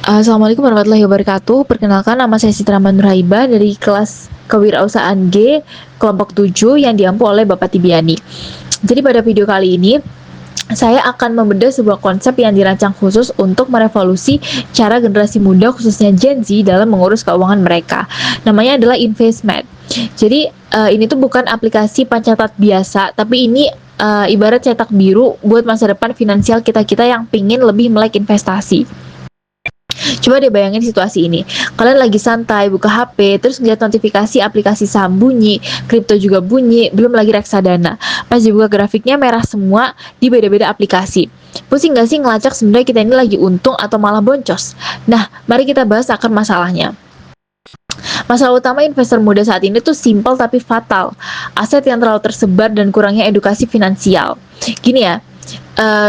Assalamualaikum warahmatullahi wabarakatuh. Perkenalkan, nama saya Citra Manurhaiba dari kelas Kewirausahaan G kelompok 7 yang diampu oleh Bapak Tibiani. Jadi pada video kali ini saya akan membedah sebuah konsep yang dirancang khusus untuk merevolusi cara generasi muda khususnya Gen Z dalam mengurus keuangan mereka. Namanya adalah Investment. Jadi ini tuh bukan aplikasi pencatat biasa, tapi ini ibarat cetak biru buat masa depan finansial kita-kita yang pingin lebih melek investasi. Coba deh bayangin situasi ini. Kalian lagi santai, buka HP, terus ngeliat notifikasi aplikasi saham bunyi, kripto juga bunyi, belum lagi reksadana. Pas dibuka grafiknya merah semua di beda-beda aplikasi. Pusing gak sih ngelacak sebenarnya kita ini lagi untung atau malah boncos? Nah, mari kita bahas akar masalahnya. Masalah utama investor muda saat ini tuh simpel tapi fatal. Aset yang terlalu tersebar dan kurangnya edukasi finansial. Gini ya,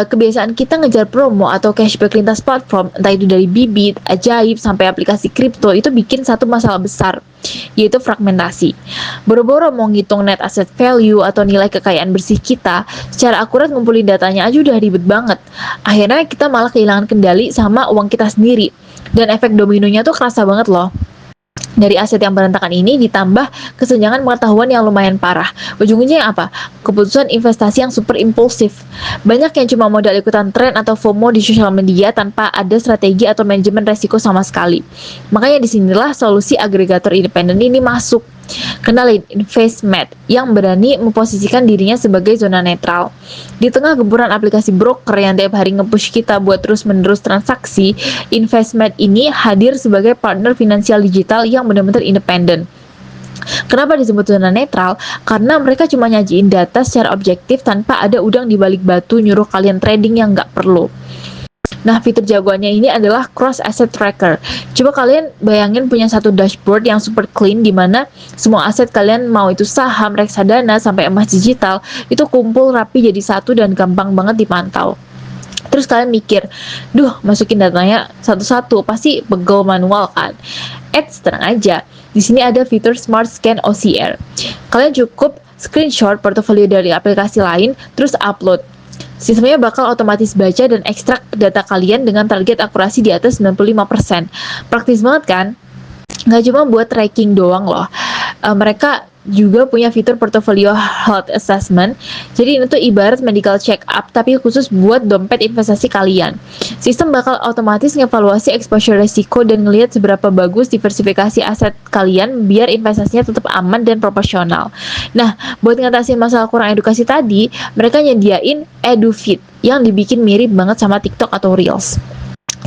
kebiasaan kita ngejar promo atau cashback lintas platform, entah itu dari Bibit, Ajaib, sampai aplikasi kripto, itu bikin satu masalah besar, yaitu fragmentasi. Boro-boro mau ngitung net asset value atau nilai kekayaan bersih kita, secara akurat ngumpulin datanya aja udah ribet banget. Akhirnya kita malah kehilangan kendali sama uang kita sendiri. Dan efek dominonya tuh kerasa banget loh. Dari aset yang berantakan ini ditambah kesenjangan pengetahuan yang lumayan parah. Ujung-ujungnya apa? Keputusan investasi yang super impulsif. Banyak yang cuma modal ikutan tren atau FOMO di sosial media tanpa ada strategi atau manajemen resiko sama sekali. Makanya disinilah solusi agregator independen ini masuk. Kenalin Investment yang berani memposisikan dirinya sebagai zona netral. Di tengah gempuran aplikasi broker yang tiap hari nge-push kita buat terus-menerus transaksi, Investment ini hadir sebagai partner finansial digital yang benar-benar independen. Kenapa disebut zona netral? Karena mereka cuma nyajiin data secara objektif tanpa ada udang di balik batu nyuruh kalian trading yang nggak perlu. Nah, fitur jagoannya ini adalah Cross Asset Tracker. Coba kalian bayangin punya satu dashboard yang super clean di mana semua aset kalian, mau itu saham, reksadana, sampai emas digital, itu kumpul rapi jadi satu dan gampang banget dipantau. Terus kalian mikir, duh masukin datanya satu-satu, pasti pegel manual kan? Tenang aja, di sini ada fitur Smart Scan OCR. Kalian cukup screenshot portofolio dari aplikasi lain, terus upload. Sistemnya bakal otomatis baca dan ekstrak data kalian dengan target akurasi di atas 95%. Praktis banget kan? Nggak cuma buat tracking doang loh. Mereka juga punya fitur portfolio health assessment. Jadi ini tuh ibarat medical check up tapi khusus buat dompet investasi kalian. Sistem bakal otomatis ngevaluasi exposure resiko dan ngelihat seberapa bagus diversifikasi aset kalian biar investasinya tetap aman dan proporsional. Nah, buat ngatasin masalah kurang edukasi tadi, mereka nyediain EduFit yang dibikin mirip banget sama TikTok atau Reels.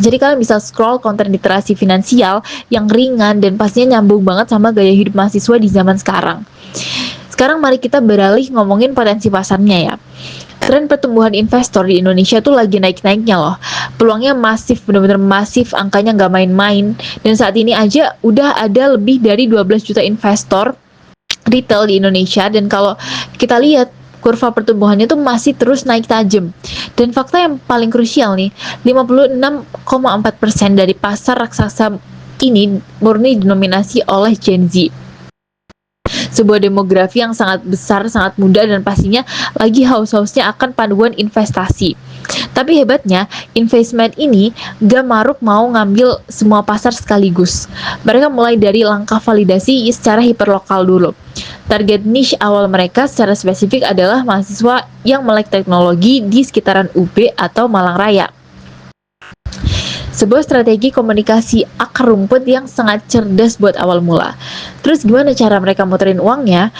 Jadi kalian bisa scroll konten literasi finansial yang ringan dan pastinya nyambung banget sama gaya hidup mahasiswa di zaman sekarang. Sekarang mari kita beralih ngomongin potensi pasarnya ya. Tren pertumbuhan investor di Indonesia tuh lagi naik-naiknya loh. Peluangnya masif, benar-benar masif, angkanya nggak main-main. Dan saat ini aja udah ada lebih dari 12 juta investor retail di Indonesia. Dan kalau kita lihat kurva pertumbuhannya tuh masih terus naik tajam. Dan fakta yang paling krusial nih, 56,4% dari pasar raksasa ini murni didominasi oleh Gen Z. Sebuah demografi yang sangat besar, sangat muda, dan pastinya lagi haus-hausnya akan panduan investasi. Tapi hebatnya, Investment ini gak maruk mau ngambil semua pasar sekaligus. Mereka mulai dari langkah validasi secara hiperlokal dulu. Target niche awal mereka secara spesifik adalah mahasiswa yang melek teknologi di sekitaran UB atau Malang Raya. Sebuah strategi komunikasi akar rumput yang sangat cerdas buat awal mula. Terus gimana cara mereka muterin uangnya?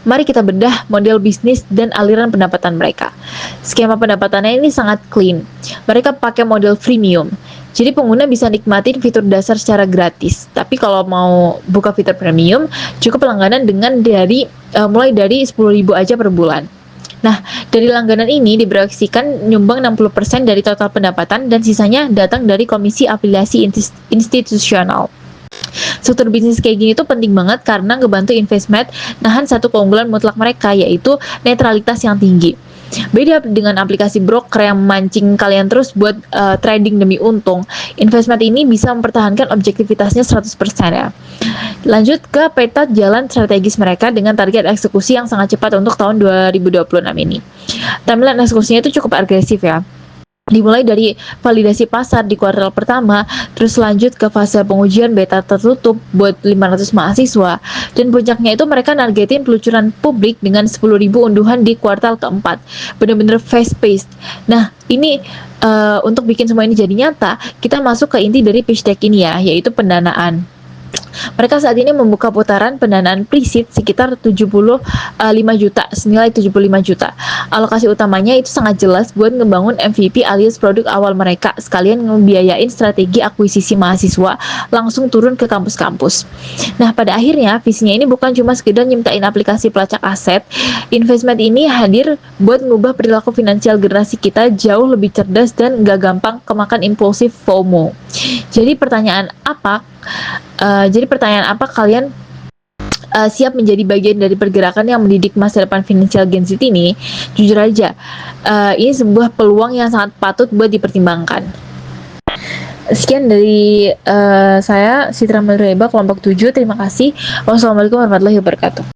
Mari kita bedah model bisnis dan aliran pendapatan mereka. Skema pendapatannya ini sangat clean. Mereka pakai model freemium. Jadi pengguna bisa nikmatin fitur dasar secara gratis. Tapi kalau mau buka fitur premium, cukup langganan dengan mulai dari 10.000 aja per bulan. Nah, dari langganan ini diproyeksikan nyumbang 60% dari total pendapatan dan sisanya datang dari komisi afiliasi institusional. Struktur bisnis kayak gini tuh penting banget karena ngebantu Investment nahan satu keunggulan mutlak mereka, yaitu netralitas yang tinggi. Beda dengan aplikasi broker yang mancing kalian terus buat trading demi untung, Investment ini bisa mempertahankan objektivitasnya 100% ya. Lanjut ke peta jalan strategis mereka dengan target eksekusi yang sangat cepat untuk tahun 2026 ini. Timeline eksekusinya itu cukup agresif ya. Dimulai dari validasi pasar di kuartal pertama, terus lanjut ke fase pengujian beta tertutup buat 500 mahasiswa, dan puncaknya itu mereka nargetin peluncuran publik dengan 10.000 unduhan di kuartal keempat. Bener-bener fast paced. Nah, ini untuk bikin semua ini jadi nyata, kita masuk ke inti dari pitch deck ini ya, yaitu pendanaan. Mereka saat ini membuka putaran pendanaan pre-seed sekitar 75 juta, senilai 75 juta. Alokasi utamanya itu sangat jelas buat ngebangun MVP alias produk awal mereka, sekalian ngebiayain strategi akuisisi mahasiswa langsung turun ke kampus-kampus. Nah, pada akhirnya visinya ini bukan cuma sekedar nyiptain aplikasi pelacak aset. Investment ini hadir buat ngubah perilaku finansial generasi kita jauh lebih cerdas dan gak gampang kemakan impulsif FOMO. Jadi pertanyaan apa kalian siap menjadi bagian dari pergerakan yang mendidik masa depan finansial Gen Z ini? Jujur aja, ini sebuah peluang yang sangat patut buat dipertimbangkan. Sekian dari saya, Sitra Madureba, kelompok 7. Terima kasih. Wassalamualaikum warahmatullahi wabarakatuh.